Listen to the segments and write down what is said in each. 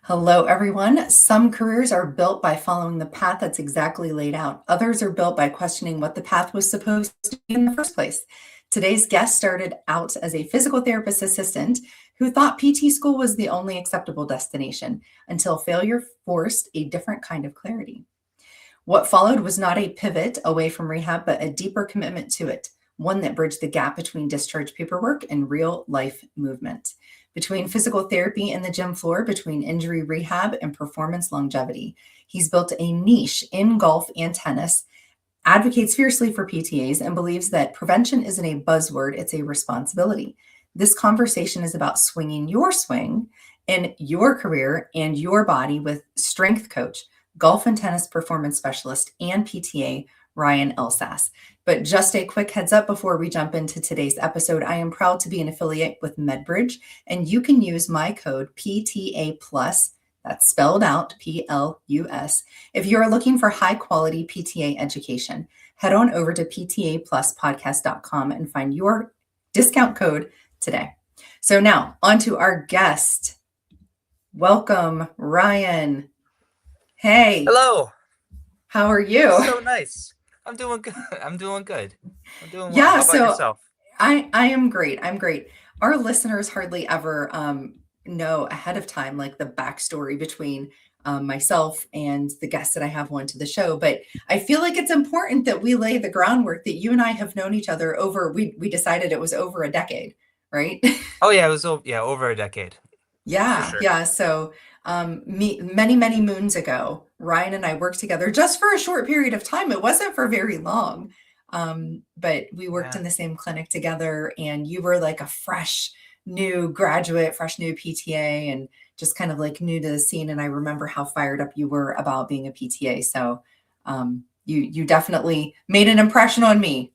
Hello, everyone. Some careers are built by following the path that's exactly laid out. Others are built by questioning what the path was supposed to be in the first place. Today's guest started out as a physical therapist assistant who thought PT school was the only acceptable destination until failure forced a different kind of clarity. What followed was not a pivot away from rehab, but a deeper commitment to it, one that bridged the gap between discharge paperwork and real life movement, between physical therapy and the gym floor, between injury rehab and performance longevity. He's built a niche in golf and tennis, advocates fiercely for PTAs, and believes that prevention isn't a buzzword, it's a responsibility. This conversation is about swinging your swing in your career and your body with strength coach, golf and tennis performance specialist, and PTA Ryan Elsass. But just a quick heads up before we jump into today's episode, I am proud to be an affiliate with MedBridge, and you can use my code PTA Plus, that's spelled out PLUS, if you are looking for high quality PTA education. Head on over to ptapluspodcast.com and find your discount code today. So now on to our guest. Welcome, Ryan. Hey. Hello. How are you? So nice. I'm doing good. I'm doing good. I'm doing well. Yeah, How about so yourself? I am great. I'm great. Our listeners hardly ever know ahead of time like the backstory between myself and the guests that I have on to the show. But I feel like it's important that we lay the groundwork that you and I have known each other over. We decided it was over a decade, right? Oh yeah, it was over a decade for Yeah, sure. yeah. So, many moons ago, Ryan and I worked together just for a short period of time. It wasn't for very long, but we worked Yeah. in the same clinic together. And you were like a fresh new graduate, fresh new PTA, and just kind of like new to the scene. And I remember how fired up you were about being a PTA. So, you definitely made an impression on me.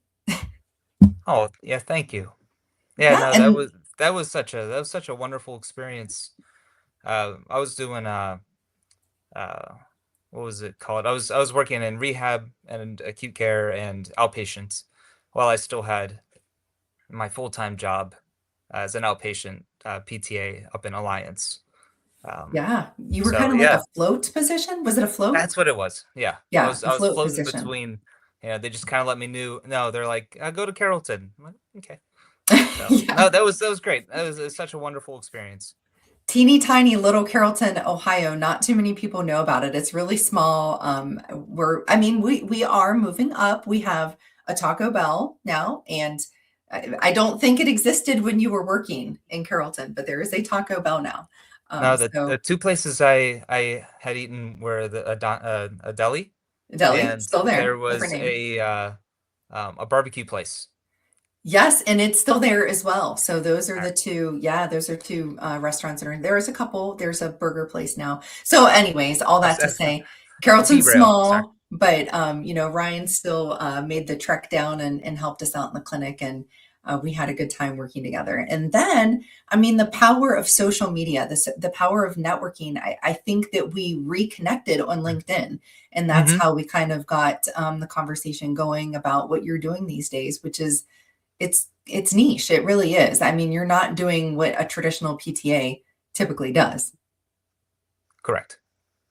Oh yeah, thank you. Yeah, Yeah, no, that and was that was such a wonderful experience. I was doing uh what was it called? I was working in rehab and acute care and outpatients while I still had my full-time job as an outpatient PTA up in Alliance. Um, yeah, you were so kind of like yeah, a float position. Was it a float? that's what it was. Yeah. I Yeah, was a I was float floating position. between, they just kinda let me knew no, they're like, Go to Carrollton." I'm like, "Okay." So, Yeah. no, that was great. It was such a wonderful experience. Teeny tiny little Carrollton, Ohio. Not too many people know about it. It's really small. We are moving up. We have a Taco Bell now, and I don't think it existed when you were working in Carrollton, but there is a Taco Bell now. No, the So 2 places I had eaten were a deli, deli and still there there, different was name. a barbecue place. Yes, and it's still there as well. So those are Alright. the two, yeah, those are two restaurants that are, there is a couple, there's a burger place now. So anyways, all that to That's say, Carrollton's derailed, sorry. small, but Ryan still made the trek down and helped us out in the clinic, and we had a good time working together. And then, I mean, the power of social media, the power of networking, I think that we reconnected on LinkedIn, and that's Mhm. how we kind of got the conversation going about what you're doing these days, which is it's niche. It really is. I mean, you're not doing what a traditional PTA typically does. Correct.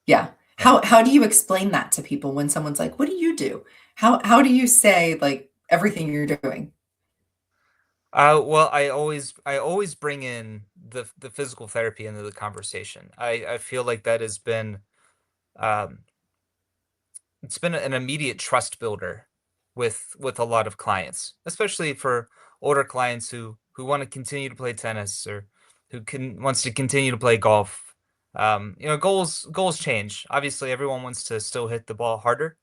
Yeah. Yeah. How do you explain that to people when someone's like, "What do you do?" How do you say like everything you're doing? Well, I always bring in the physical therapy into the conversation. I feel like that has been, um it's been an immediate trust builder with a lot of clients, especially for older clients who want to continue to play tennis or who can wants to continue to play golf. Goals change. Obviously, everyone wants to still hit the ball harder,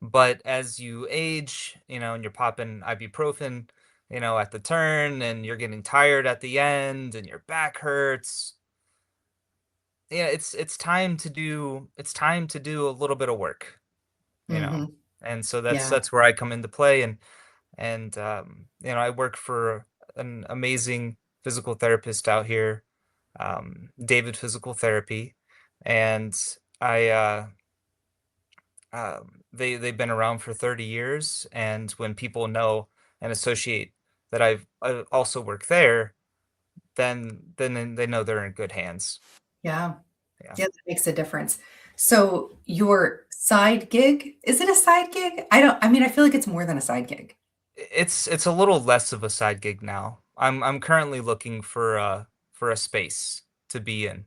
but as you age, and you're popping ibuprofen, at the turn, and you're getting tired at the end, and your back hurts. Yeah, it's time to do a little bit of work, you know? Mhm. And so that's Yeah. that's where I come into play, and I work for an amazing physical therapist out here, David Physical Therapy, and they've been around for 30 years, and when people know and associate that I also work there, then they know they're in good hands. Yeah. Yeah. Yeah, that makes a difference. So your side gig, is it a side gig? I mean, I feel like it's more than a side gig. It's a little less of a side gig now. I'm currently looking for a space to be in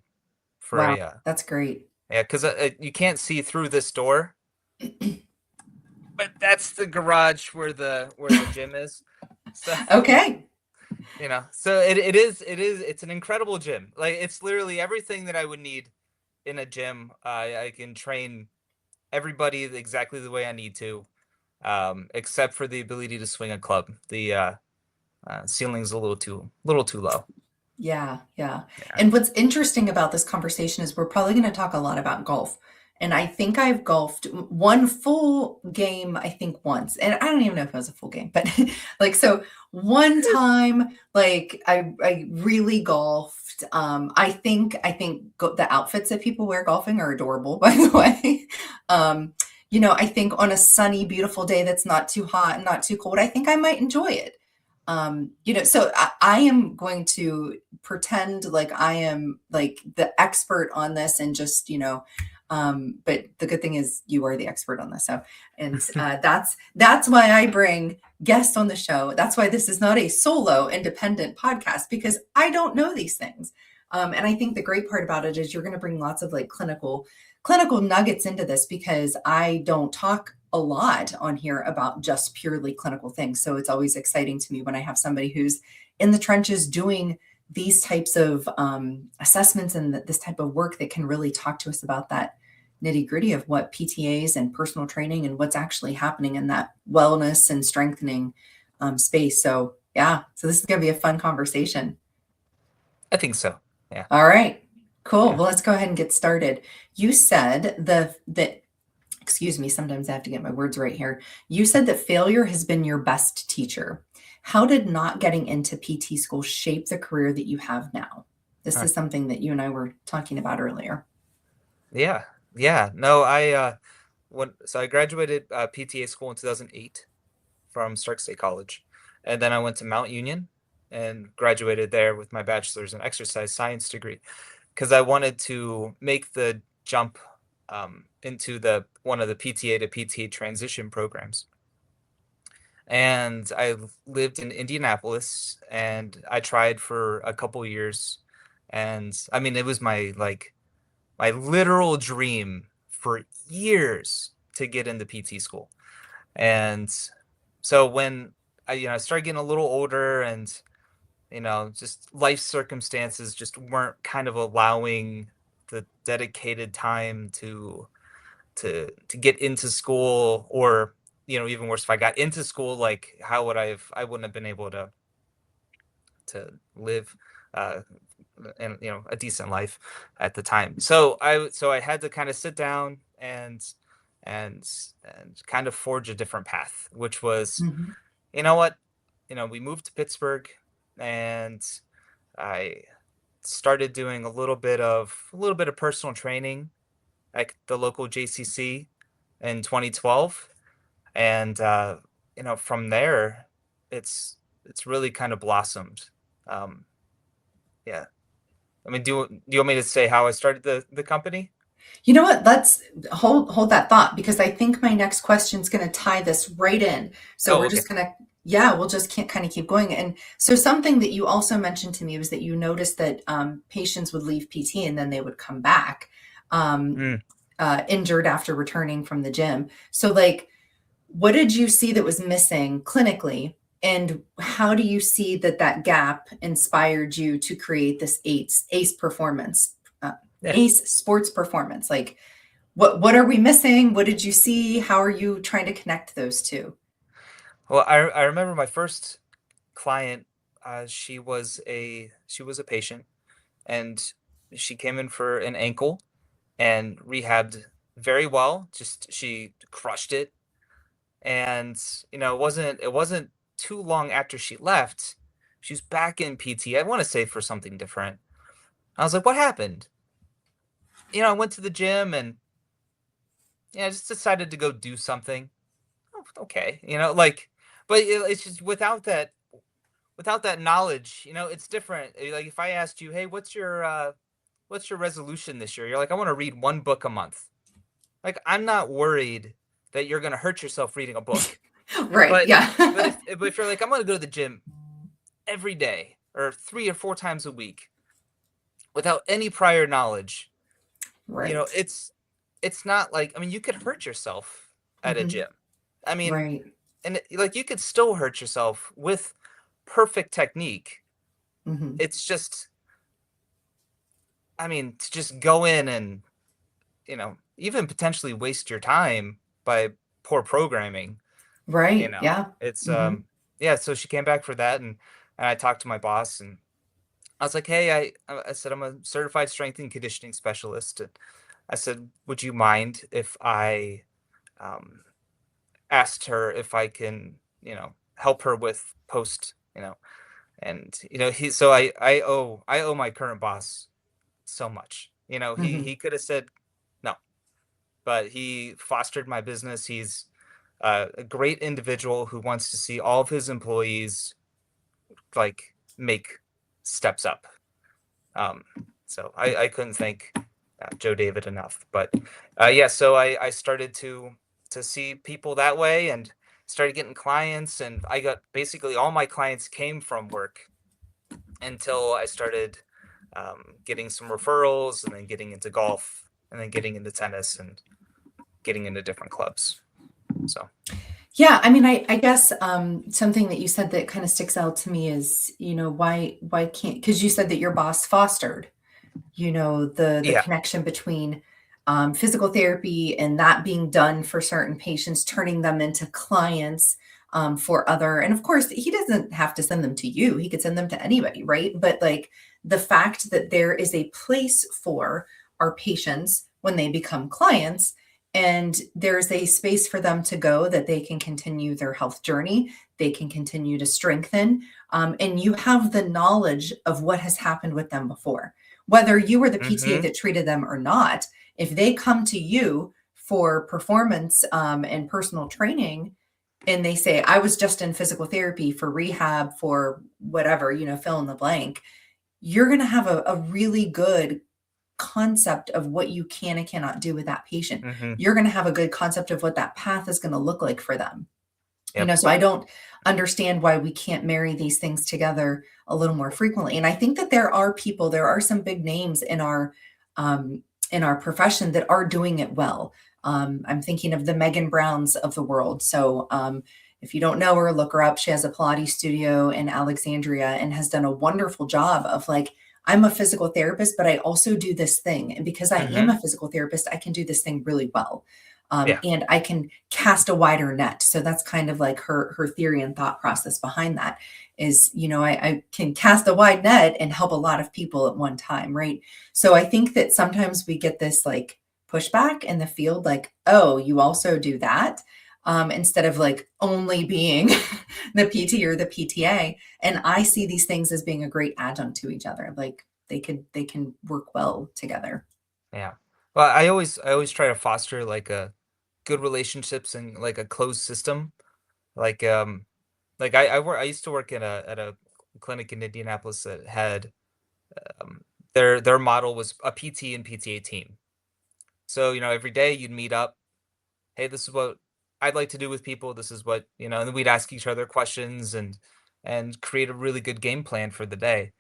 for Wow, a that's great. yeah, because you can't see through this door, but that's the garage where the gym is. So Okay. so it is it's an incredible gym. Like it's literally everything that I would need in a gym. I can train everybody exactly the way I need to, except for the ability to swing a club. The ceiling's a little too low. Yeah, yeah. Yeah. And what's interesting about this conversation is we're probably going to talk a lot about golf. And I think I've golfed one full game, I think once. And I don't even know if it was a full game, but like, so one time, like I really golfed. The outfits that people wear golfing are adorable, by the way. I think on a sunny, beautiful day that's not too hot and not too cold, I think I might enjoy it. So I am going to pretend like I am like the expert on this and just, but the good thing is you are the expert on this. So, and that's why I bring guests on the show. That's why this is not a solo independent podcast because I don't know these things. And I think the great part about it is you're going to bring lots of like clinical nuggets into this because I don't talk a lot on here about just purely clinical things. So it's always exciting to me when I have somebody who's in the trenches doing these types of assessments and this type of work that can really talk to us about that nitty gritty of what PTAs and personal training and what's actually happening in that wellness and strengthening space. So yeah, so this is going to be a fun conversation. I think so. Yeah. All right, cool. Yeah. Well, let's go ahead and get started. You said that excuse me, sometimes I have to get my words right here. You said that failure has been your best teacher. How did not getting into PT school shape the career that you have now? This Huh. is something that you and I were talking about earlier. Yeah. Yeah. No, I graduated PTA school in 2008 from Stark State College, and then I went to Mount Union and graduated there with my bachelor's in exercise science degree because I wanted to make the jump into the one of the PTA to PTA transition programs. And I lived in Indianapolis, and I tried for a couple years, and I mean, it was my literal dream for years to get into PT school. And so when I started getting a little older and just life circumstances just weren't kind of allowing the dedicated time to get into school, or even worse, if I got into school, like I wouldn't have been able to live uh and a decent life at the time. So I had to kind of sit down and and kind of forge a different path, which was, Mhm. you know what, we moved to Pittsburgh, and I started doing a little bit of personal training at the local JCC in 2012, and from there it's really kind of blossomed. um yeah, I mean, do you want me to say how I started the company? You know what? Let's hold that thought because I think my next question is going to tie this right in. So Oh, we're okay. just going to, yeah, we'll just can't kind of keep going. And so something that you also mentioned to me was that you noticed that patients would leave PT and then they would come back um, Mm. injured after returning from the gym. So like, what did you see that was missing clinically? And how do you see that that gap inspired you to create this ACE performance, Yeah. ACE sports performance? Like, what are we missing? What did you see? How are you trying to connect those two? Well, I remember my first client. She was a patient, and she came in for an ankle and rehabbed very well. Just she crushed it, and it wasn't too long after she left. She was back in PT. I want to say for something different. I was like, "What happened?" I went to the gym and I just decided to go do something. Oh, okay, but it's just without that knowledge, it's different. Like if I asked you, "Hey, what's your what's your resolution this year? You're like, I want to read one book a month. Like, I'm not worried that you're going to hurt yourself reading a book. Right. But Yeah. if you're like, I'm going to go to the gym every day or 3 or 4 times a week without any prior knowledge, Right. it's not like, I mean, you could hurt yourself at a Hmm. gym. I mean, Right. and like you could still hurt yourself with perfect technique. Hmm. It's just, I mean, to just go in and, even potentially waste your time by poor programming, Right. Yeah. it's, Hmm. yeah. So she came back for that, and I talked to my boss, and I was like, hey, I said, I'm a certified strength and conditioning specialist. And I said, would you mind if I, um, asked her if I can, help her with post, and so I owe my current boss so much. He Hmm. could have said no, but he fostered my business. He's a great individual who wants to see all of his employees like make steps up. Um, so I couldn't thank Joe David enough. But yeah, so I started to see people that way and started getting clients, and I got basically all my clients came from work until I started getting some referrals, and then getting into golf, and then getting into tennis, and getting into different clubs. So Yeah, I mean, I guess something that you said that kind of sticks out to me is, why can't, because you said that your boss fostered, the yeah. connection between physical therapy and that being done for certain patients, turning them into clients for other. And of course, he doesn't have to send them to you; he could send them to anybody, right? But like the fact that there is a place for our patients when they become clients, and there's a space for them to go that they can continue their health journey, they can continue to strengthen, and you have the knowledge of what has happened with them before, whether you were the PTA Mm-hmm. that treated them or not. If they come to you for performance and personal training, and they say, I was just in physical therapy for rehab for whatever, fill in the blank, you're going to have a really good concept of what you can and cannot do with that patient. Mm-hmm. You're going to have a good concept of what that path is going to look like for them. Yep. So I don't understand why we can't marry these things together a little more frequently. And I think that there are some big names in our profession that are doing it well. I'm thinking of the Megan Browns of the world. So if you don't know her, look her up. She has a Pilates studio in Alexandria and has done a wonderful job of like, I'm a physical therapist, but I also do this thing. And because I am Mm-hmm. a physical therapist, I can do this thing really well. Yeah. And I can cast a wider net. So that's kind of like her theory and thought process behind that is, I can cast a wide net and help a lot of people at one time, right? So I think that sometimes we get this like pushback in the field, like, oh, you also do that, instead of like only being the PT or the PTA. And I see these things as being a great adjunct to each other. Like they can work well together. Yeah. Well, I always try to foster like a good relationships and like a closed system. Like I used to work at a clinic in Indianapolis that had um their model was a PT and PTA team. So, every day you'd meet up, hey, this is what I'd like to do with people. This is what, and then we'd ask each other questions and create a really good game plan for the day.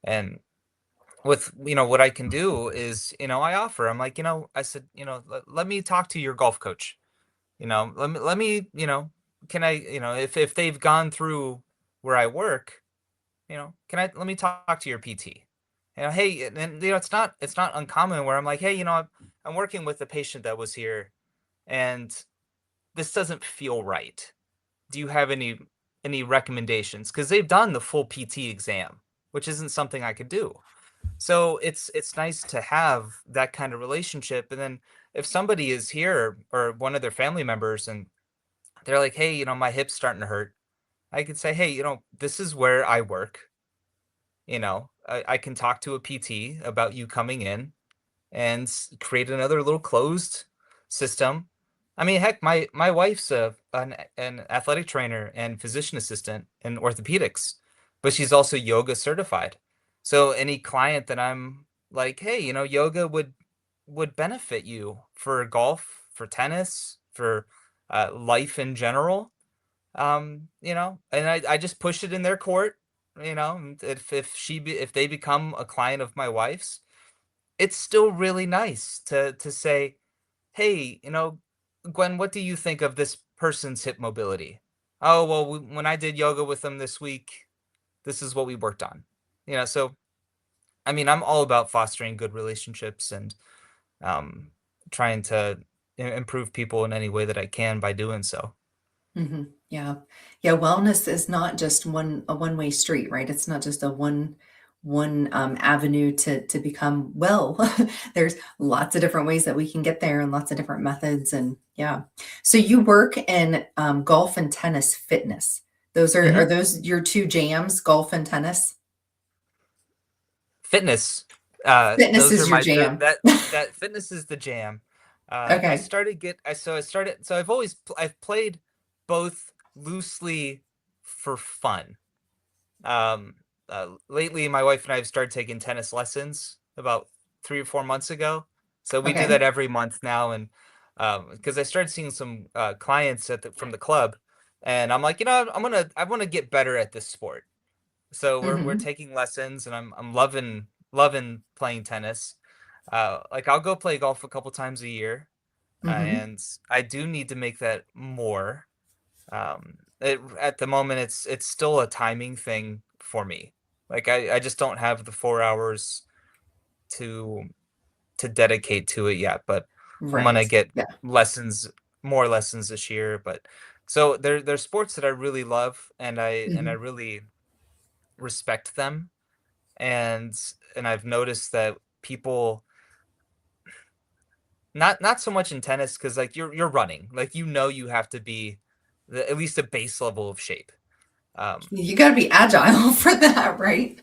And with what I can do is I offer, I'm like, I said, let me talk to your golf coach. Let me can I, if they've gone through where I work, can I let me talk to your PT. Hey, and it's not uncommon where I'm like, hey, I'm working with a patient that was here, and this doesn't feel right. Do you have any recommendations? Because they've done the full PT exam, which isn't something I could do. So it's nice to have that kind of relationship. And then if somebody is here or one of their family members and they're like, hey, my hip's starting to hurt, I could say, hey, this is where I work. I can talk to a PT about you coming in and create another little closed system. I mean, heck, my wife's an athletic trainer and physician assistant in orthopedics, but she's also yoga certified. So any client that I'm like, hey, yoga would benefit you for golf, for tennis, for life in general. And I just push it in their court. And if they become a client of my wife's, it's still really nice to say, hey, Gwen, what do you think of this person's hip mobility? Oh, well, when I did yoga with them this week, this is what we worked on. So I mean, I'm all about fostering good relationships and um, trying to improve people in any way that I can by doing so. Yeah. Yeah, wellness is not just a one-way street, right? It's not just a one avenue to become well. There's lots of different ways that we can get there and lots of different methods and yeah. So you work in golf and tennis fitness. Those are Hmm. those your two jams, golf and tennis? Fitness, Fitness those are is your my jam. that fitness is the jam. Okay. I started so I've played both loosely for fun. Um, Lately, my wife and I have started taking tennis lessons about 3 or 4 months ago. So we do Okay. that every month now, and because I started seeing some clients from the club, and I'm like, I want to get better at this sport. So we're Hmm. taking lessons, and I'm loving playing tennis. Like I'll go play golf a couple times a year, Hmm. and I do need to make that more. At the moment, it's still a timing thing for me. Like I just don't have the 4 hours to dedicate to it yet, but I'm gonna Right. get Yeah. lessons, more lessons this year. But so there's sports that I really love, and I Hmm. really respect them, and I've noticed that people, not so much in tennis, because like you're running, like you have to be at least a base level of shape. Um, You got to be agile for that, right?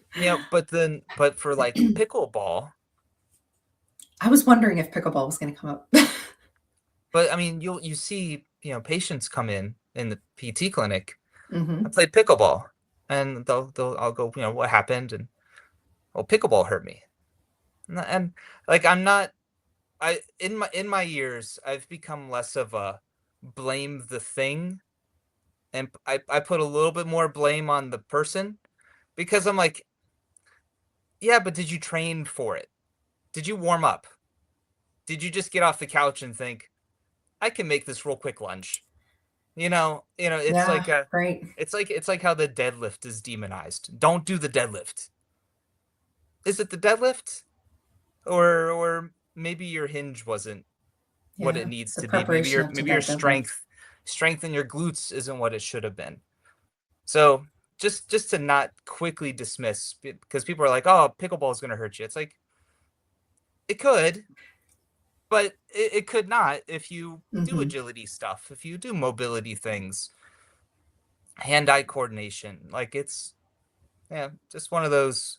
but for like pickleball, I was wondering if pickleball was going to come up. but I mean, you see, patients come in the PT clinic. I Hmm. played pickleball, and I'll go, what happened, and well, pickleball hurt me, and like I'm not, I in my years, I've become less of a blame the thing, and I put a little bit more blame on the person, because I'm like, yeah, but did you train for it? Did you warm up? Did you just get off the couch and think, I can make this real quick lunge? It's Yeah, like a right. it's like how the deadlift is demonized. Don't do the deadlift. Is it the deadlift? Or maybe your hinge wasn't what it Yeah, needs the to be. Maybe preparation your up to maybe your that deadlift. strength in your glutes isn't what it should have been. So just to not quickly dismiss, because people are like, oh, pickleball is gonna hurt you. It's like, it could, but it could not if you do Mhm, agility stuff, if you do mobility things, hand-eye coordination. Like it's, yeah, just one of those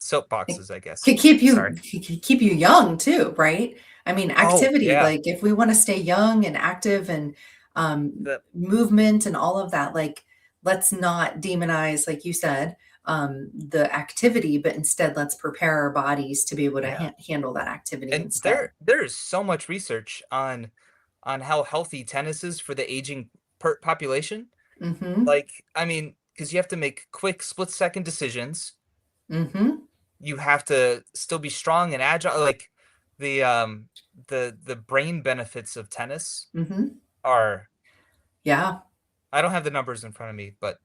it soapboxes, I guess. could keep you Sorry. could keep you young too, right? I mean, Oh activity, yeah. like, if we wanna stay young and active and, The movement and all of that, like, let's not demonize, like you said, the activity, but instead let's prepare our bodies to be able to Yeah. handle that activity And instead. there is so much research on how healthy tennis is for the aging population. Mhm, Like, I mean, because you have to make quick split-second decisions. mhm, You have to still be strong and agile. Like the um the brain benefits of tennis mhm. are, Yeah. I don't have the numbers in front of me, but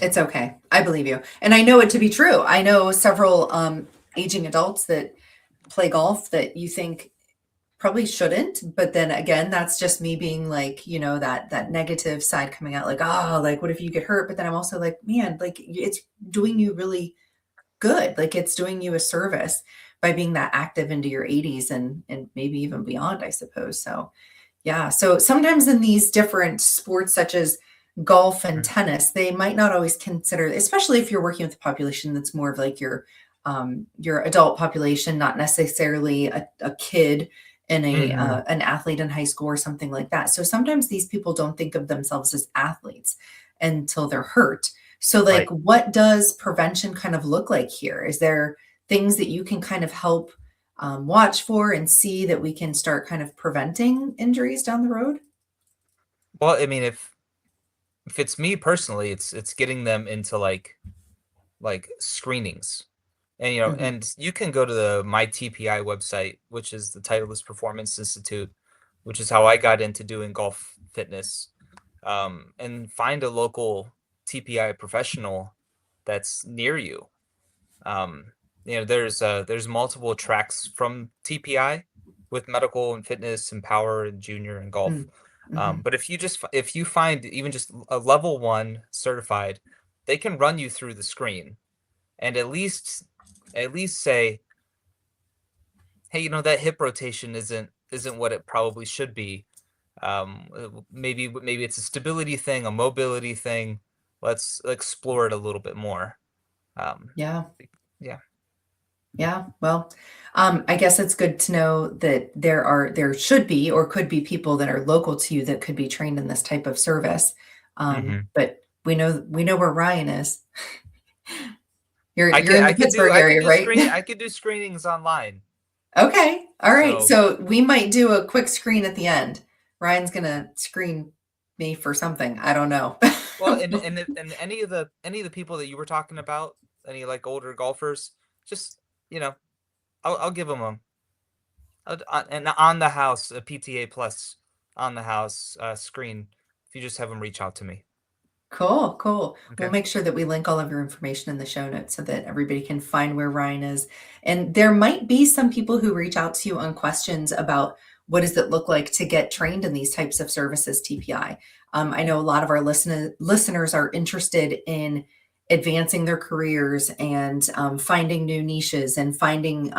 It's okay. I believe you. And I know it to be true. I know several aging adults that play golf that you think probably shouldn't, but then again, that's just me being like, that negative side coming out like, oh, like what if you get hurt? But then I'm also like, man, like it's doing you really good. Like it's doing you a service by being that active into your 80s and maybe even beyond, I suppose. So yeah. So sometimes in these different sports, such as golf and tennis, they might not always consider, especially if you're working with a population that's more of like your adult population, not necessarily a kid and Mhm. an athlete in high school or something like that. So sometimes these people don't think of themselves as athletes until they're hurt. So like, Right. what does prevention kind of look like here? Is there things that you can kind of help watch for and see that we can start kind of preventing injuries down the road? Well, I mean, if it's me personally, it's getting them into like screenings. And Hmm. and you can go to the my TPI website, which is the Titleist Performance Institute, which is how I got into doing golf fitness. And find a local TPI professional that's near you. Um, there's multiple tracks from TPI with medical and fitness and power and junior and golf. Mm-hmm. But if you find even just a level one certified, they can run you through the screen and at least say, hey, that hip rotation isn't what it probably should be. Maybe it's a stability thing, a mobility thing. Let's explore it a little bit more. Um, Yeah. yeah. Yeah, well, I guess it's good to know that there should be or could be people that are local to you that could be trained in this type of service. Hmm. But we know where Ryan is. You're I you're could in I the could do Pittsburgh I could area, do right? screen I could do screenings online. Okay, all right. So So we might do a quick screen at the end. Ryan's gonna screen me for something. I don't know. well, and any of the people that you were talking about, any like older golfers, just you know, I'll give them an on the house a PTA plus on the house screen if you just have them reach out to me. Cool, cool. We'll Okay. make sure that we link all of your information in the show notes so that everybody can find where Ryan is. And there might be some people who reach out to you on questions about what does it look like to get trained in these types of services, TPI. I know a lot of our listeners are interested in advancing their careers and finding new niches and finding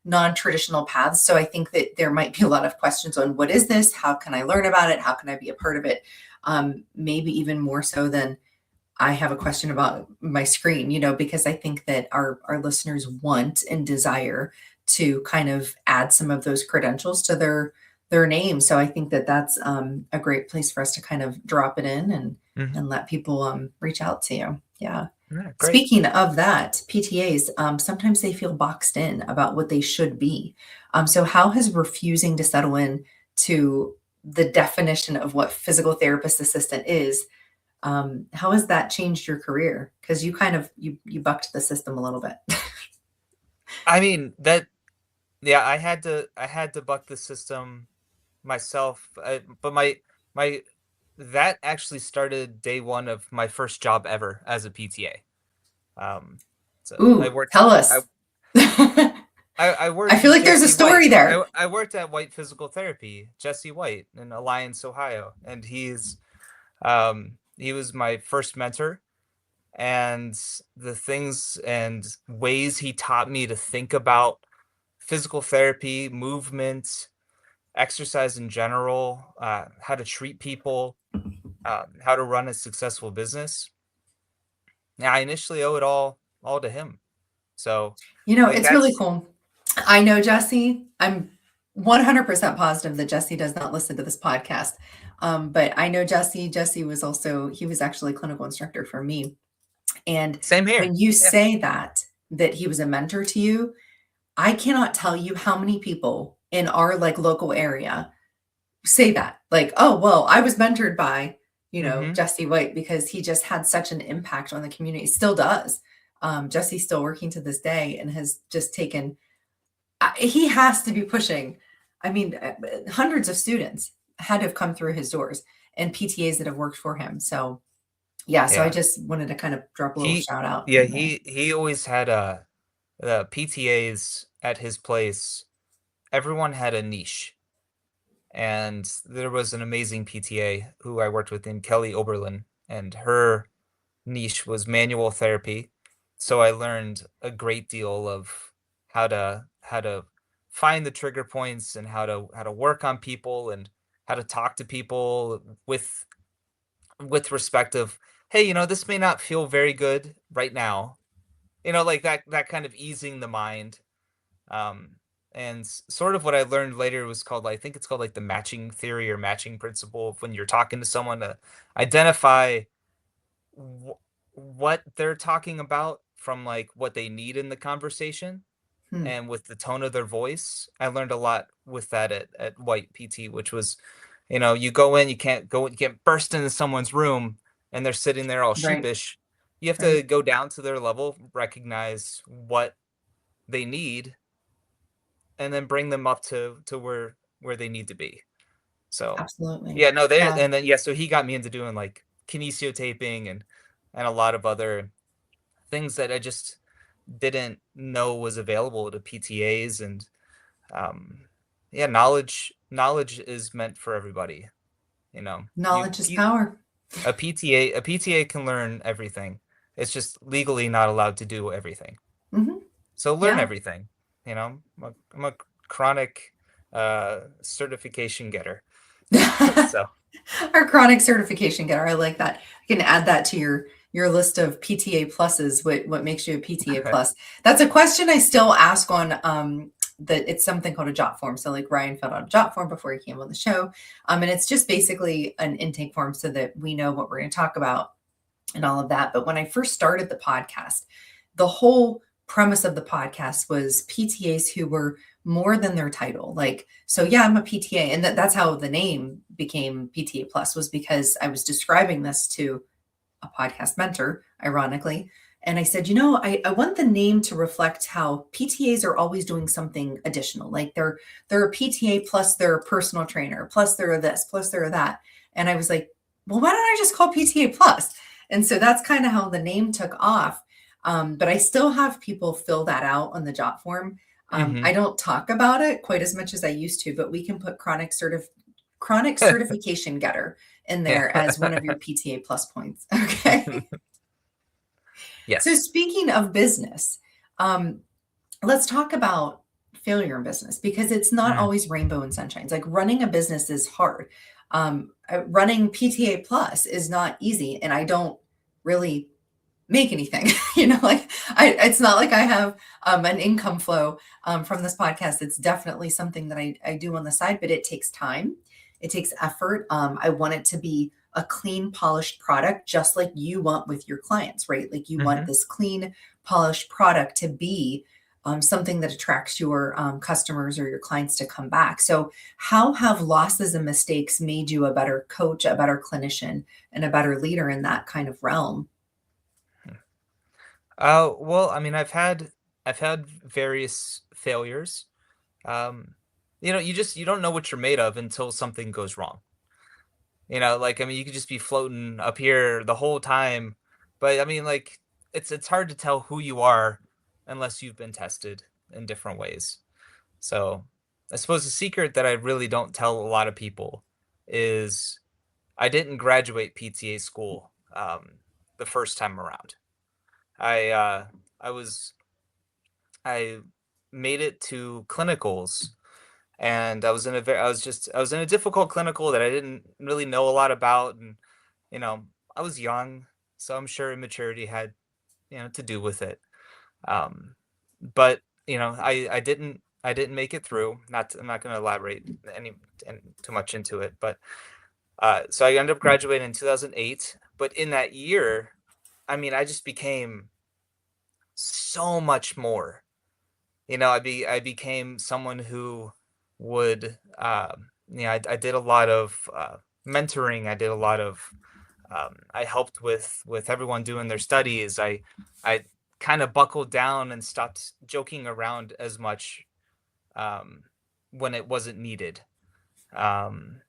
non-traditional paths. So I think that there might be a lot of questions on what is this? How can I learn about it? How can I be a part of it? Maybe even more so than I have a question about my screen, because I think that our listeners want and desire to kind of add some of those credentials to their name. So I think that that's a great place for us to kind of drop it in Hmm. and let people reach out to you. Yeah. Yeah, great. Speaking of that, PTAs, sometimes they feel boxed in about what they should be. So how has refusing to settle in to the definition of what physical therapist assistant is, how has that changed your career? Because you kind of you bucked the system a little bit. I mean yeah, I had to buck the system myself, but my that actually started day one of my first job ever as a PTA. So I Ooh, worked tell I us. I I worked feel with like there's a Jesse story White. there. I worked at White Physical Therapy, Jesse White in Alliance, Ohio, and he was my first mentor, and the things and ways he taught me to think about physical therapy, movement, exercise in general, how to treat people, how to run a successful business. Yeah, I initially owe it all to him. So, like It's really that's cool. I know Jesse. I'm 100% positive that Jesse does not listen to this podcast. But I know Jesse. Jesse he was actually a clinical instructor for me. And same here. when you Yeah. say that he was a mentor to you, I cannot tell you how many people in our like local area say that. Like, oh, well, I was mentored by, Hmm. Jesse White because he just had such an impact on the community. Still does. Jesse's still working to this day and has just taken, he has to be pushing. I mean, hundreds of students had to have come through his doors and PTAs that have worked for him. So, yeah, so I Yeah. just wanted to kind of drop a little He shout out yeah, in there. he always had the PTAs at his place. Everyone had a niche. And there was an amazing PTA who I worked with named Kelly Oberlin, and her niche was manual therapy. So I learned a great deal of how to find the trigger points and how to work on people and how to talk to people with respect of, hey, this may not feel very good right now. Like that kind of easing the mind. Um, and sort of what I learned later was called, I think it's called like the matching theory or matching principle of when you're talking to someone to identify what they're talking about from like what they need in the conversation Hmm. and with the tone of their voice. I learned a lot with that at White PT, which was, you go in, you can't burst into someone's room and they're sitting there all Right. sheepish. You have Right. to go down to their level, recognize what they need, and then bring them up to where they need to be. So Absolutely. yeah, no, they Yeah. and then yeah, so he got me into doing like kinesiotaping and a lot of other things that I just didn't know was available to PTAs. And um yeah, knowledge is meant for everybody. You know, you Knowledge is power. a PTA can learn everything. It's just legally not allowed to do everything. Hmm. So learn Yeah. everything. I'm a chronic certification getter. So Our chronic certification getter. I like that. You can add that to your list of PTA pluses. What makes you a PTA plus? That's a question I still ask on that it's something called a jot form. So like Ryan filled out a jot form before he came on the show. And it's just basically an intake form so that we know what we're going to talk about and all of that. But when I first started the podcast, the whole premise of the podcast was PTAs who were more than their title. Like, so yeah, I'm a PTA. And that's how the name became PTA Plus, was because I was describing this to a podcast mentor, ironically. And I said, I want the name to reflect how PTAs are always doing something additional. Like they're a PTA plus they're a personal trainer, plus they're this, plus they're that. And I was like, well, why don't I just call PTA plus? And so that's kind of how the name took off. But I still have people fill that out on the job form. hmm I don't talk about it quite as much as I used to, but we can put chronic certification getter in yeah. there as one of your PTA plus points. Okay. So Yes. speaking of business, um, let's talk about failure in business because it's not Mm. always rainbow and sunshines. Like running a business is hard. Running PTA plus is not easy, and I don't really make anything. It's not like I have an income flow from this podcast. It's definitely something that I do on the side, but it takes time. It takes effort. I want it to be a clean, polished product, just like you want with your clients, right? Like you want hmm this clean, polished product to be something that attracts your customers or your clients to come back. So, how have losses and mistakes made you a better coach, a better clinician, and a better leader in that kind of realm? Well, I mean, I've had various failures. Um, you don't know what you're made of until something goes wrong. Like I mean, you could just be floating up here the whole time, but I mean, like it's hard to tell who you are unless you've been tested in different ways. So, I suppose the secret that I really don't tell a lot of people is I didn't graduate PTA school the first time around. I uh, I was I made it to clinicals, and I was in a difficult clinical that I didn't really know a lot about, and I was young, so I'm sure immaturity had to do with it. But I didn't make it through. I'm not going to elaborate any too much into it, but so I ended up graduating in 2008. But in that year, I mean, I just became so much more. I became someone who would, I did a lot of mentoring. I did a lot of, I helped with everyone doing their studies. I kind of buckled down and stopped joking around as much um, when it wasn't needed. Um,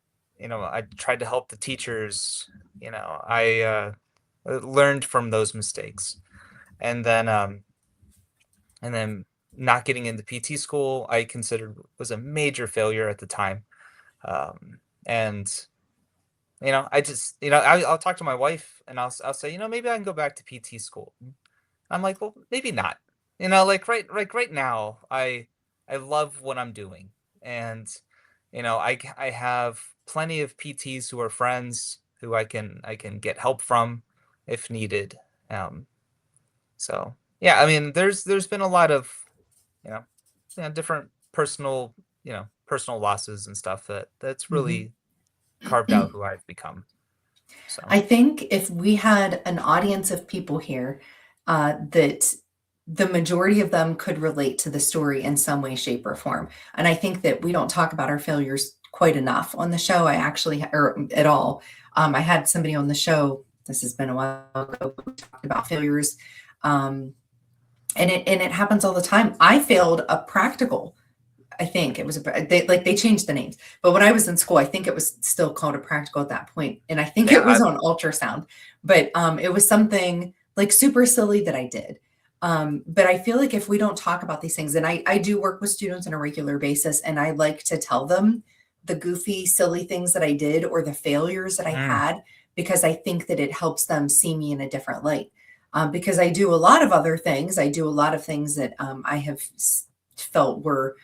I tried to help the teachers. I learned from those mistakes, and then not getting into PT school, I considered was a major failure at the time. And I just, I'll talk to my wife and I'll say, maybe I can go back to PT school. I'm like, well, maybe not. Like right now, I love what I'm doing, and I have plenty of PTs who are friends who I can get help from if needed. Um, so yeah, I mean, there's been a lot of you know different personal losses and stuff that's Mhm. really carved out who I've become. So I think if we had an audience of people here, that the majority of them could relate to the story in some way, shape, or form. And I think that we don't talk about our failures quite enough on the show. Or at all. I had somebody on the show, this has been a while ago, who talked about failures. And it happens all the time. I failed a practical. I think it was they changed the names, but when I was in school, I think it was still called a practical at that point, and I think it was on ultrasound. But it was something like super silly that I did. But I feel like if we don't talk about these things, and I do work with students on a regular basis, and I like to tell them the goofy, silly things that I did or the failures that I had, because I think that it helps them see me in a different light. Because I do a lot of other things. I do a lot of things that I have felt were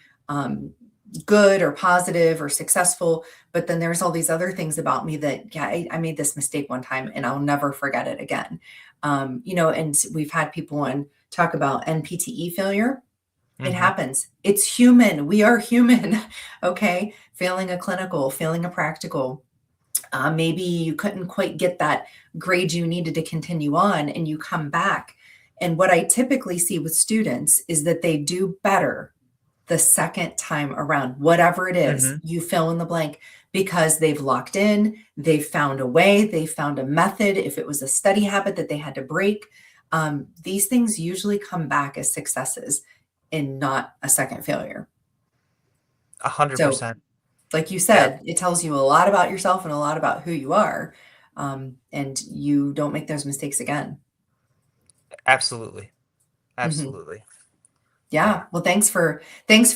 good or positive or successful, but then there's all these other things about me that, yeah, I made this mistake one time and I'll never forget it again. And we've had people on talk about NPTE failure. It happens. It's human. We are human. Okay. Failing a clinical, failing a practical. Maybe you couldn't quite get that grade you needed to continue on and you come back. And what I typically see with students is that they do better the second time around, whatever it is, you fill in the blank, because they've locked in, they've found a way, they found a method. If it was a study habit that they had to break, these things usually come back as successes and not a second failure. 100%. So, like you said, it tells you a lot about yourself and a lot about who you are, and you don't make those mistakes again. Absolutely. Absolutely. Yeah. Well, thanks for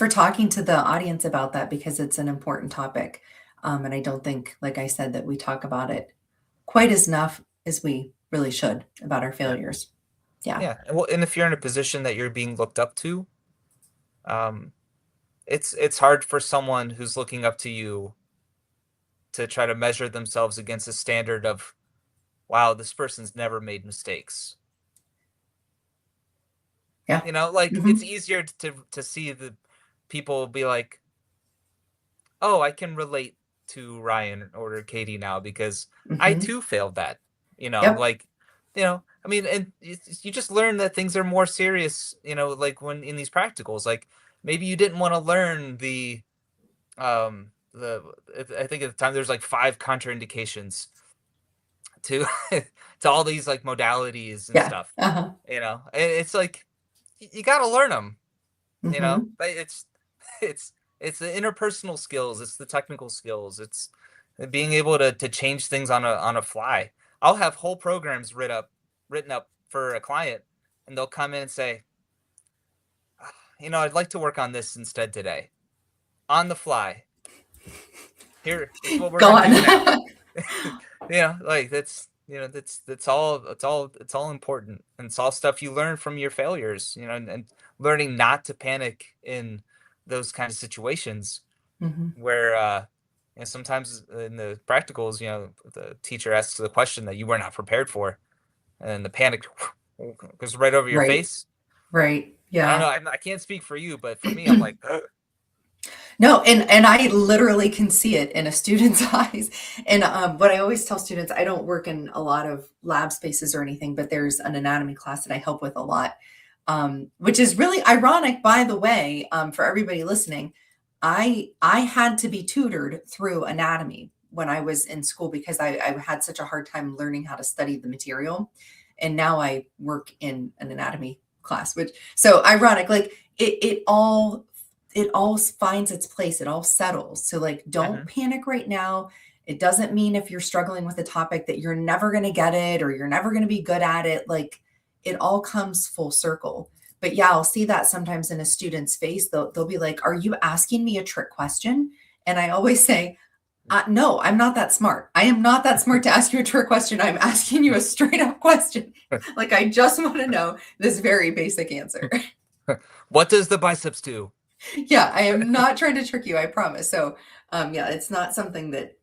talking to the audience about that, because it's an important topic. And I don't think, like I said, that we talk about it quite as enough as we really should about our failures. Yeah. Well, and if you're in a position that you're being looked up to, it's hard for someone who's looking up to you to try to measure themselves against a standard of, wow, this person's never made mistakes. Yeah. It's easier to see the people be like, oh, I can relate to Ryan or Katie now because I too failed that. I mean, and you just learn that things are more serious, like when in these practicals, like maybe you didn't want to learn I think at the time there's like 5 contraindications to to all these like modalities and stuff. It's like you got to learn them. It's the interpersonal skills, it's the technical skills, it's being able to change things on a fly. I'll have whole programs written up for a client, and they'll come in and say, I'd like to work on this instead today, on the fly. Here is what we're going to do now. That's all important, and it's all stuff you learn from your failures, and learning not to panic in those kind of situations where sometimes in the practicals, the teacher asks the question that you were not prepared for, and the panic goes right over your face. Right. Yeah. I don't know. I can't speak for you, but for me, I'm like, ugh. No, and I literally can see it in a student's eyes. And what I always tell students, I don't work in a lot of lab spaces or anything, but there's an anatomy class that I help with a lot, which is really ironic, by the way, for everybody listening. I had to be tutored through anatomy when I was in school because I had such a hard time learning how to study the material. And now I work in an anatomy class, which, so ironic, like it all finds its place. It all settles. So like, don't panic right now. It doesn't mean if you're struggling with a topic that you're never going to get it or you're never going to be good at it. Like, it all comes full circle. But yeah, I'll see that sometimes in a student's face. They'll be like, are you asking me a trick question? And I always say, no, I'm not that smart. I am not that smart to ask you a trick question. I'm asking you a straight up question. Like, I just want to know this very basic answer. What does the biceps do? Yeah, I am not trying to trick you, I promise. So, yeah, it's not something that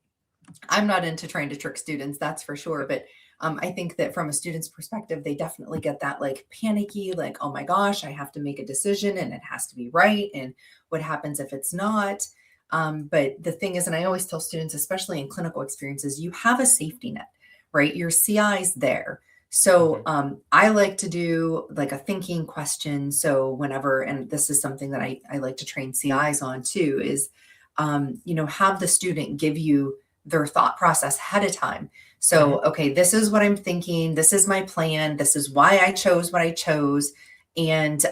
I'm not into trying to trick students, that's for sure. But I think that from a student's perspective, they definitely get that like panicky, like, oh my gosh, I have to make a decision and it has to be right. And what happens if it's not? But the thing is, and I always tell students, especially in clinical experiences, you have a safety net, right? Your CI is there. So Mhm. I like to do like a thinking question. So whenever, and this is something that I like to train CIs on too, is, have the student give you their thought process ahead of time. Mhm. So, okay, this is what I'm thinking. This is my plan. This is why I chose what I chose. And,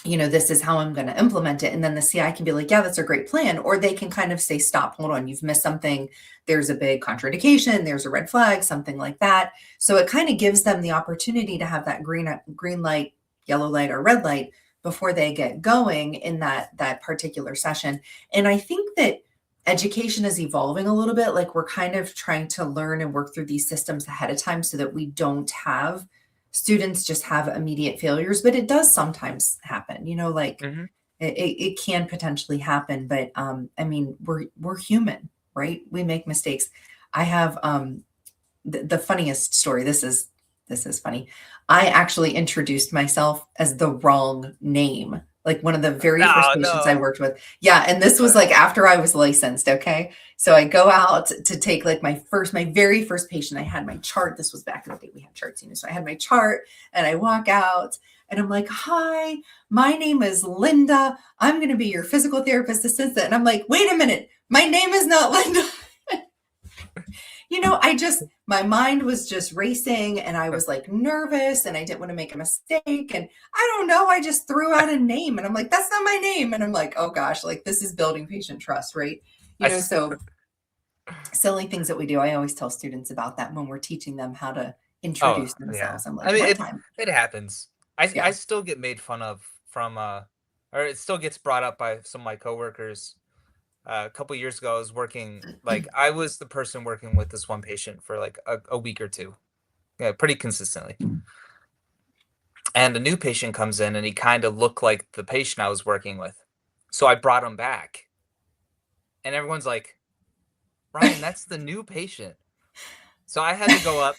this is how I'm going to implement it. And then the CI can be like, yeah, that's a great plan. Or they can kind of say, stop, hold on, you've missed something. There's a big contraindication, there's a red flag, something like that. So it kind of gives them the opportunity to have that green light, yellow light, or red light before they get going in that particular session. And I think that education is evolving a little bit. Like we're kind of trying to learn and work through these systems ahead of time so that we don't have students just have immediate failures, but it does sometimes happen, like Mhm. it can potentially happen. But I mean, we're human, right? We make mistakes. I have the funniest story. This is funny. I actually introduced myself as the wrong name. Like one of the very first No, patients I no. worked with. Yeah, and this was like after I was licensed, okay? So I go out to take like my very first patient. I had my chart. This was back in the day we had charts, so I had my chart and I walk out and I'm like, "Hi, my name is Linda. I'm going to be your physical therapist assistant." And I'm like, "Wait a minute. My name is not Linda." My mind was just racing and I was like nervous and I didn't want to make a mistake. And I don't know, I just threw out a name and I'm like, that's not my name. And I'm like, oh gosh, like this is building patient trust, right? I s So silly things that we do. I always tell students about that when we're teaching them how to Oh, introduce yeah. themselves. I'm like, I mean, one time. it happens. I Yeah. still get made fun of from, or it still gets brought up by some of my coworkers. A couple years ago, I was working like, I was the person working with this one patient for, like, a week or 2, yeah, pretty consistently, and a new patient comes in, and he kinda looked like the patient I was working with. So I brought him back, and everyone's like, "Ryan, that's the new patient." So I had to go up,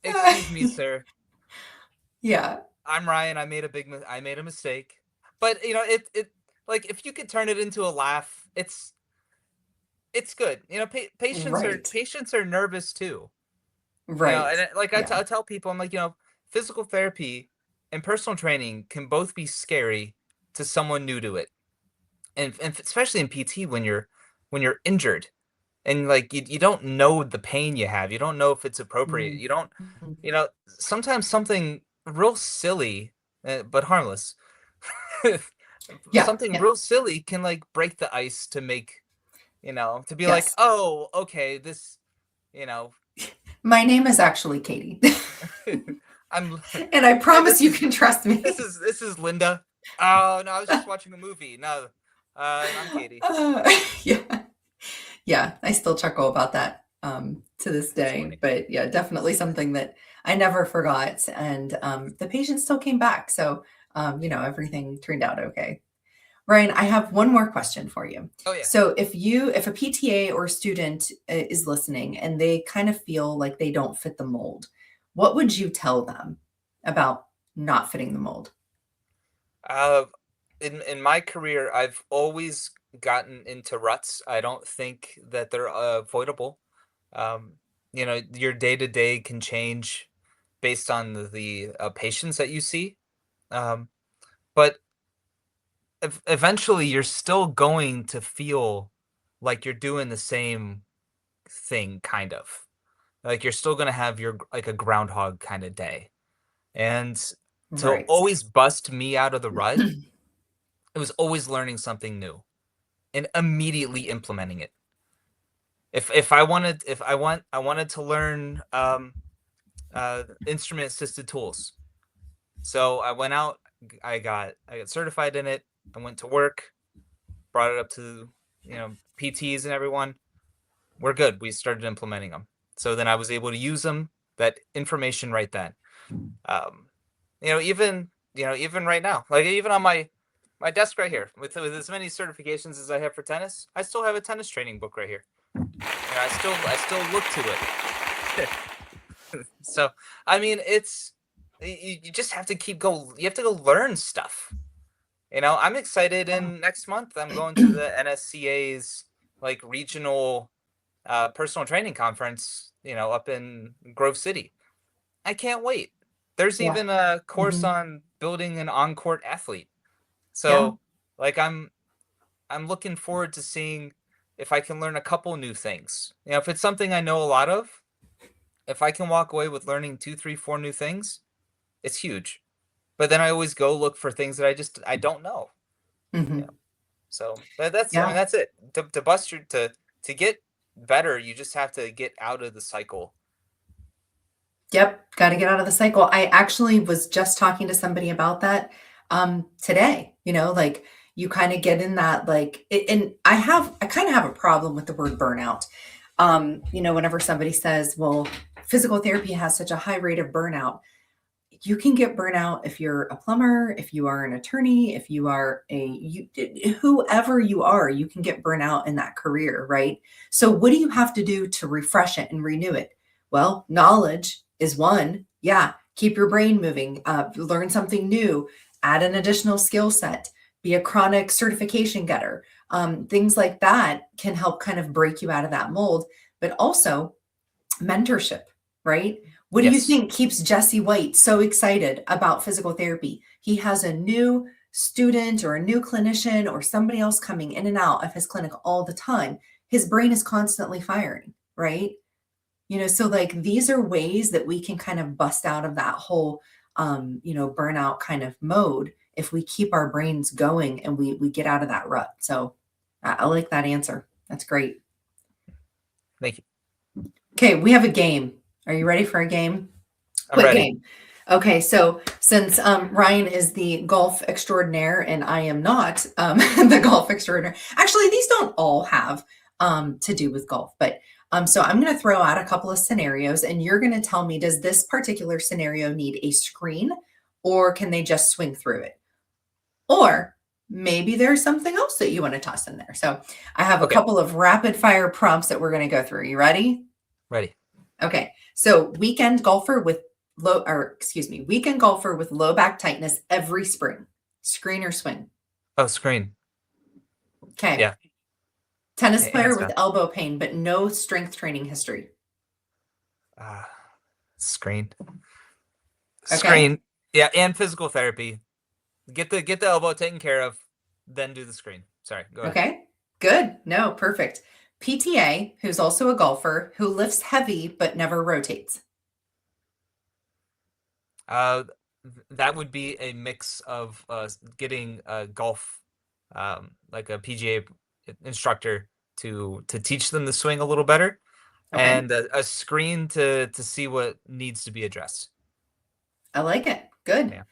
"Excuse me, sir. Yeah. I'm Ryan. I made a mistake." But, like, if you could turn it into a laugh, it's good. Right. Patients are nervous too. Right. And Yeah. I tell people, I'm like, physical therapy and personal training can both be scary to someone new to it. And especially in PT when you're injured and like you don't know the pain you have. You don't know if it's appropriate. Mhm. You don't, sometimes something real silly, but harmless. Yeah. Something Yeah. real silly can like break the ice to make, to be like, Yes. "Oh, okay, this, you know, My name is actually Katie. I'm And I hi, promise you can trust me. this is Linda. Oh, no, I was just watching a movie. No, I'm Katie. Yeah. Yeah, I still chuckle about that, to this That's day, funny. but yeah, definitely something that I never forgot, and, the patient still came back, so, everything turned out okay. Ryan, I have one more question for you. Oh yeah. So if a PTA or student is listening and they kind of feel like they don't fit the mold, what would you tell them about not fitting the mold? Uh, in my career, I've always gotten into ruts. I don't think that they're avoidable. Um, your day to day can change based on the patients that you see. Um, but eventually, you're still going to feel like you're doing the same thing, kind of. Like you're still gonna have your like a groundhog kind of day. And to Right. always bust me out of the rut, it was always learning something new and immediately implementing it. If I wanted to learn instrument assisted tools. So I went out, I got certified in it, I went to work, brought it up to PTs and everyone. We're good. We started implementing them. So then I was able to use them, that information right then. Um, even right now, like even on my desk right here, with as many certifications as I have for tennis, I still have a tennis training book right here. I still look to it. So I mean, you just have to keep go. You have to go learn stuff. I'm excited. In next month, I'm going to the NSCA's like regional personal training conference, up in Grove City. I can't wait. There's Yeah. even a course Mhm. on building an on-court athlete. Yeah. So, like, I'm looking forward to seeing if I can learn a couple new things. If it's something I know a lot of, if I can walk away with learning two, three, four new things, it's huge. But then I always go look for things that I don't know. Yeah. Mhm. So that's I mean Yeah. that's it. To bust your to get better, you just have to get out of the cycle. Yep, gotta get out of the cycle. I actually was just talking to somebody about that, today, like, you kinda get in that, like and I kinda have a problem with the word burnout. Whenever somebody says, "Well, physical therapy has such a high rate of burnout," you can get burnout if you're a plumber, if you are an attorney, if you are whoever you are, you can get burnout in that career, right? So what do you have to do to refresh it and renew it? Well, knowledge is one. Yeah, keep your brain moving, learn something new, add an additional skill set, be a chronic certification getter. Things like that can help kind of break you out of that mold, but also mentorship, right? What do you Yes. think keeps Jesse White so excited about physical therapy? He has a new student or a new clinician or somebody else coming in and out of his clinic all the time. His brain is constantly firing, right? So like these are ways that we can kind of bust out of that whole burnout kind of mode if we keep our brains going and we get out of that rut. So I like that answer. That's great. Thank you. Okay, we have a game. Are you ready for a game? I'm Quick ready. game. Okay, so since Ryan is the golf extraordinaire and I am not the golf extraordinaire, actually, these don't all have to do with golf, but so I'm going to throw out a couple of scenarios and you're going to tell me, does this particular scenario need a screen or can they just swing through it? Or maybe there's something else that you want to toss in there. So I have a Okay. couple of rapid fire prompts that we're going to go through. You ready? Ready. Okay, so weekend golfer with low back tightness every spring. Screen or swing? Oh, screen. Okay. Yeah. Tennis player Hands with down. elbow pain but no strength training history. Uh, screen. Okay. Screen. Yeah, and physical therapy. Get the elbow taken care of, then do the screen. Sorry, go ahead. Okay. Good. No, perfect. PTA, who's also a golfer who lifts heavy but never rotates. Uh, that would be a mix of getting golf, like a PGA instructor to teach them the swing a little better, Okay. and a screen to see what needs to be addressed. I like it. Good. Yeah.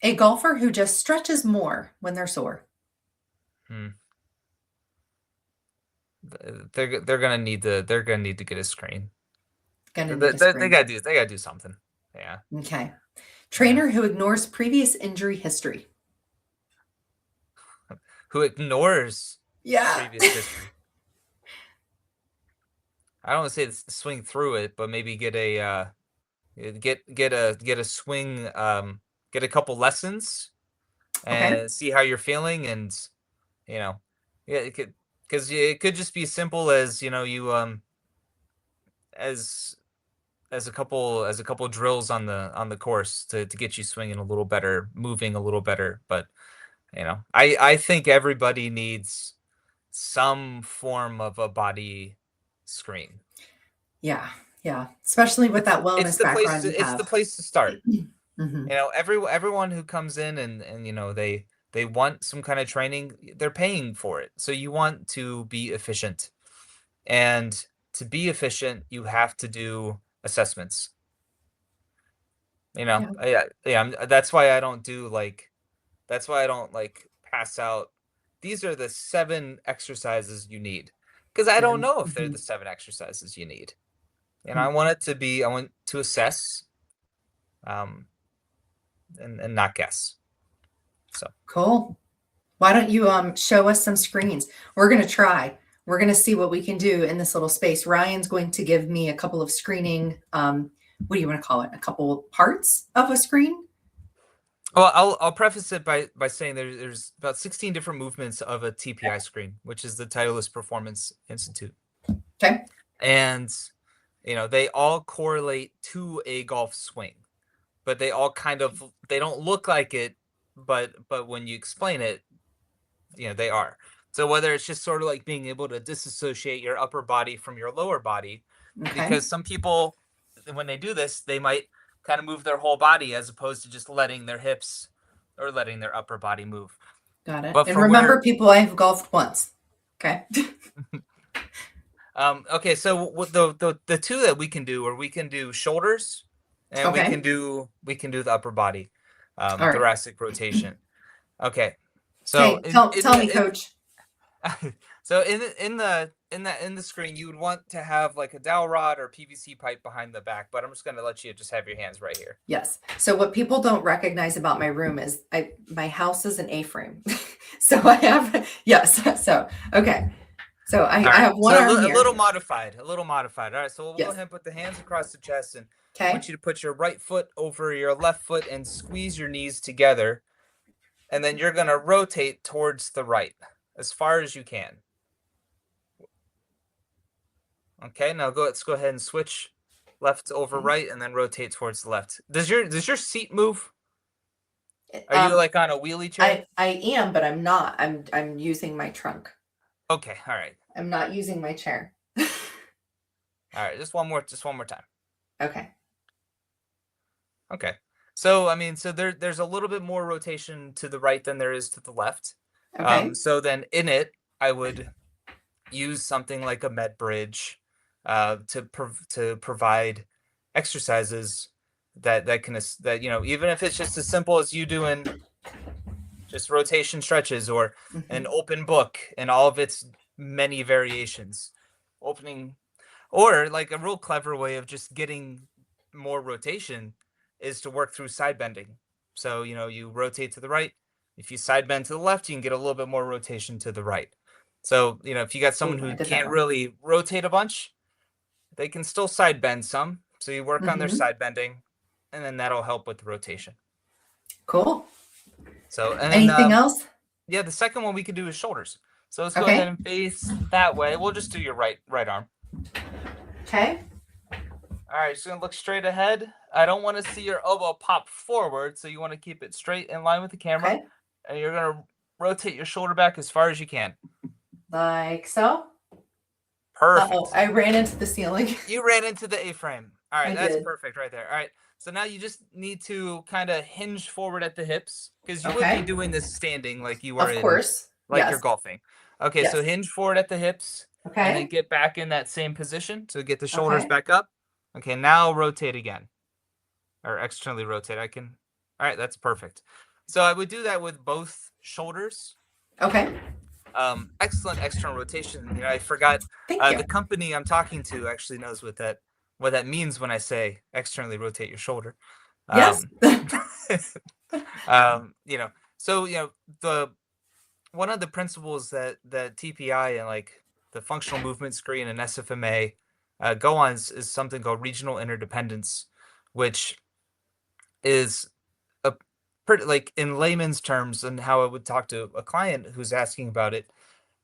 A golfer who just stretches more when they're sore. Hmm. They're gonna need to get a screen. Gonna They, need a they, they screen. gotta do something. Yeah. Okay. Yeah. Trainer who ignores previous injury history. Who ignores Yeah. previous history. I don't want to say swing through it, but maybe get a get a swing, get a couple lessons Okay. and see how you're feeling, and you know, yeah, it could just be as simple as you as as a couple drills on the course to get you swinging a little better, moving a little better. But I think everybody needs some form of a body screen. Yeah, yeah, especially with It's that it's wellness the place background you to it's the have. place to start. Mhm. Everyone who comes in and they want some kind of training, they're paying for it. So you want to be efficient. And to be efficient, you have to do assessments. Yeah, Yeah, yeah. That's why I don't like pass out. These are the 7 exercises you need, because I yeah, don't know if they're the mhm, 7 exercises you need. And mhm. I want to assess, um, and not guess. So Cool. Why don't you show us some screens? We're gonna try. We're gonna see what we can do in this little space. Ryan's going to give me a couple of screening, what do you want to call it? A couple parts of a screen? well, I'll preface it by saying there's about 16 different movements of a TPI screen, which is the Titleist Performance Institute. Okay. And, they all correlate to a golf swing, but they all they don't look like it, but when you explain it, they are. So whether it's just sort of like being able to disassociate your upper body from your lower body, Okay. because some people, when they do this, they might kind of move their whole body as opposed to just letting their hips or letting their upper body move. Got it. But And for remember, where, people, I've golfed once. Okay. okay, so what the two that we can do, or we can do shoulders, and we can Okay. do the upper body, All right. thoracic rotation. Okay, so Okay. Tell me, coach. so in the screen, you would want to have like a dowel rod or PVC pipe behind the back, but I'm just going to let you just have your hands right here. Yes. So what people don't recognize about my room is my house is an A-frame. So I have, yes. So, okay. So I All right, have one so arm a here. little modified, All right, so we'll go Yes. ahead and put the hands across the chest, and I Okay. want you to put your right foot over your left foot and squeeze your knees together, and then you're going to rotate towards the right as far as you can. Okay, now let's go ahead and switch left over right, and then rotate towards the left. Does your seat move? Are you like on a wheelie chair? I am, but I'm not. I'm using my trunk. Okay, all right. I'm not using my chair. All right, just one more time. Okay. Okay. So I mean, so there's a little bit more rotation to the right than there is to the left. Okay. So then in it, I would use something like a MedBridge to provide exercises that even if it's just as simple as you doing just rotation stretches, or an open book and all of its many variations, opening, or like a real clever way of just getting more rotation is to work through side bending. So you rotate to the right. If you side bend to the left, you can get a little bit more rotation to the right. So if you got someone Ooh, I who did that can't wrong. really rotate a bunch, they can still side bend some. So you work on their side bending, and then that'll help with the rotation. Cool. So, and then Anything else? yeah, the second one we could do is shoulders. So let's go Okay. ahead and face that way. We'll just do your right arm. Okay. All right, just gonna look straight ahead. I don't want to see your elbow pop forward, so you want to keep it straight in line with the camera. Okay. And you're gonna rotate your shoulder back as far as you can. Like so. Perfect. Uh-oh, I ran into the ceiling. You ran into the A-frame. All right, I that's did. perfect right there. All right, so now you just need to kind of hinge forward at the hips, because you would Okay. be doing this standing like you were Of course. like Yes. you're golfing. Okay, Yes. so hinge forward at the hips, and then Okay. get back in that same position. So get the shoulders Okay. back up. Okay, now rotate again, or externally rotate. All right, that's perfect. So I would do that with both shoulders. Okay. Excellent external rotation. I forgot. Thank you. The company I'm talking to actually knows what that means when I say externally rotate your shoulder. Yes. So the one of the principles that TPI and like the functional movement screen and SFMA go on is something called regional interdependence, which is a pretty, like, in layman's terms, and how I would talk to a client who's asking about it,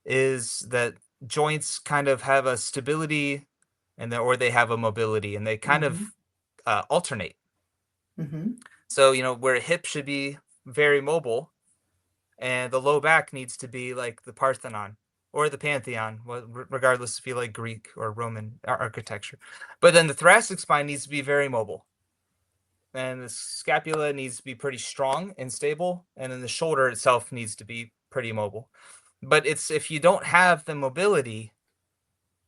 is that joints kind of have a stability, or they have a mobility, and they kind of alternate. So where a hip should be very mobile, and the low back needs to be like the Parthenon or the Pantheon, regardless if you like Greek or Roman architecture. But then the thoracic spine needs to be very mobile, and the scapula needs to be pretty strong and stable, and then the shoulder itself needs to be pretty mobile. But if you don't have the mobility,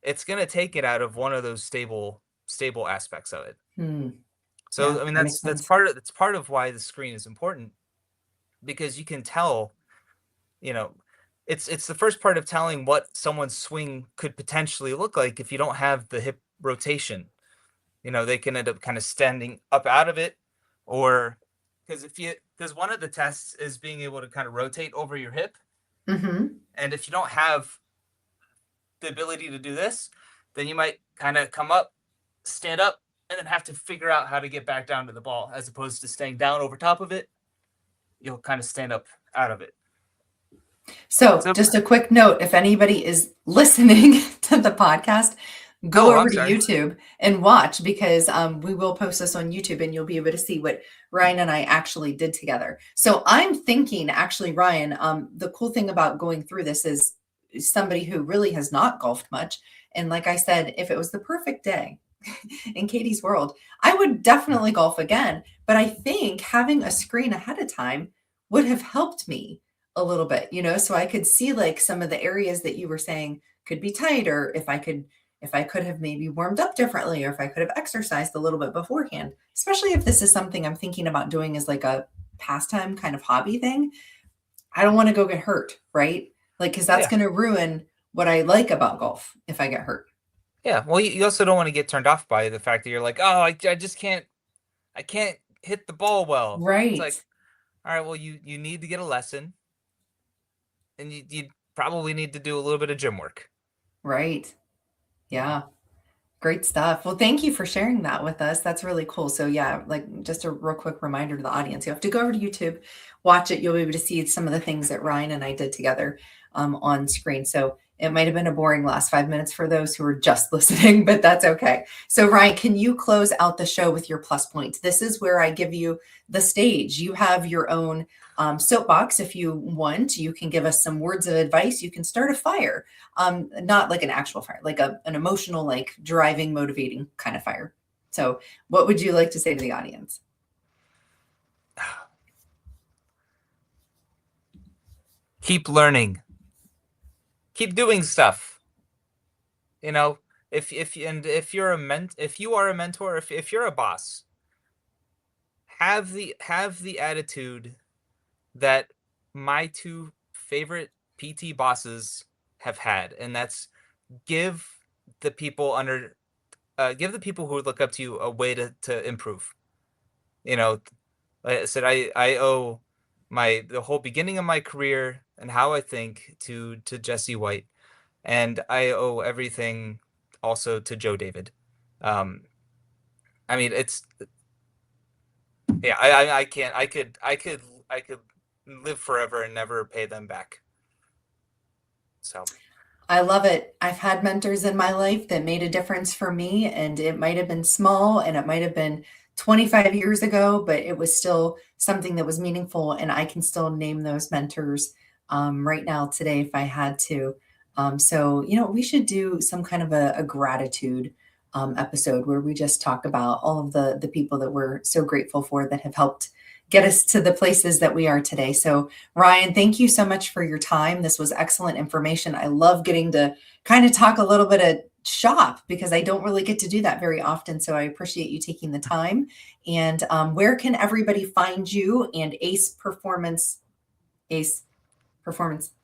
it's going to take it out of one of those stable aspects of it. So Yeah, I mean, that makes that's sense. part of why the screen is important, because you can tell, it's the first part of telling what someone's swing could potentially look like if you don't have the hip rotation. They can end up kind of standing up out of it, or because one of the tests is being able to kind of rotate over your hip. And if you don't have the ability to do this, then you might kind of come up, stand up, and then have to figure out how to get back down to the ball, as opposed to staying down over top of it. You'll kind of stand up out of it. So just a quick note, if anybody is listening to the podcast, go over to YouTube and watch, because we will post this on YouTube and you'll be able to see what Ryan and I actually did together. So I'm thinking, actually, Ryan, the cool thing about going through this is somebody who really has not golfed much. And like I said, if it was the perfect day in Katie's world, I would definitely golf again. But I think having a screen ahead of time would have helped me a little bit, so I could see like some of the areas that you were saying could be tight, or if I could have maybe warmed up differently, or if I could have exercised a little bit beforehand, especially if this is something I'm thinking about doing as like a pastime kind of hobby thing. I don't want to go get hurt, right? Like, because that's going to ruin what I like about golf if I get hurt. Yeah. Well, you also don't want to get turned off by the fact that you're like, oh, I just can't hit the ball well. Right. It's like, all right, well, you need to get a lesson, and you probably need to do a little bit of gym work. Right. Yeah. Great stuff. Well, thank you for sharing that with us. That's really cool. So yeah, like just a real quick reminder to the audience, you have to go over to YouTube, watch it. You'll be able to see some of the things that Ryan and I did together on screen. So it might have been a boring last 5 minutes for those who are just listening, but that's okay. So Ryan, can you close out the show with your plus points? This is where I give you the stage. You have your own soapbox. If you want, you can give us some words of advice. You can start a fire, not like an actual fire, like an emotional, like driving, motivating kind of fire. So what would you like to say to the audience? Keep learning. Keep doing stuff. If you are a mentor, if you're a boss, have the attitude that my two favorite PT bosses have had, and that's give the people who look up to you a way to improve. Like I said, I owe the whole beginning of my career and how I think to Jesse White, and I owe everything also to Joe David. I mean, it's I can't. I could live forever and never pay them back. So I love it. I've had mentors in my life that made a difference for me, and it might have been small and it might have been 25 years ago, but it was still something that was meaningful. And I can still name those mentors right now today if I had to. So, we should do some kind of a gratitude episode where we just talk about all of the people that we're so grateful for that have helped get us to the places that we are today. So Ryan, thank you so much for your time. This was excellent information. I love getting to kind of talk a little bit of shop because I don't really get to do that very often. So I appreciate you taking the time. And where can everybody find you and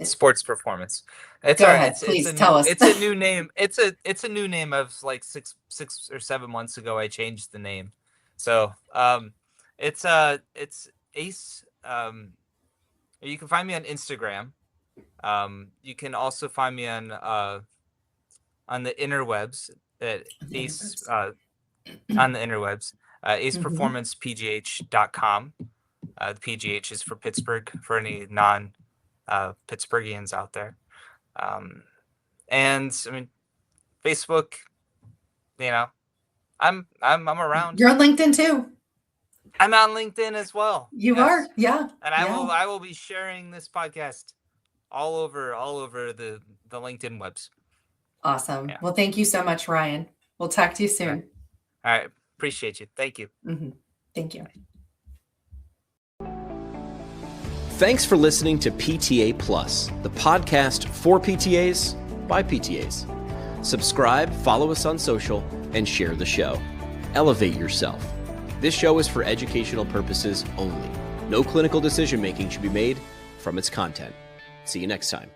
Sports Performance. Go ahead, please tell us. It's a new name. It's a new name of like six or 7 months ago. I changed the name. So it's Ace. You can find me on Instagram. You can also find me on the interwebs at Ace on the interwebs. aceperformancepgh.com. The PGH is for Pittsburgh, for any non Pittsburghians out there. And I mean, Facebook, I'm around. You're on LinkedIn too. I'm on LinkedIn as well. You are, yeah. And I will be sharing this podcast all over the LinkedIn webs. Awesome. Yeah. Well, thank you so much, Ryan. We'll talk to you soon. All right. Appreciate you. Thank you. Mm-hmm. Thank you. Thanks for listening to PTA Plus, the podcast for PTAs by PTAs. Subscribe, follow us on social, and share the show. Elevate yourself. This show is for educational purposes only. No clinical decision-making should be made from its content. See you next time.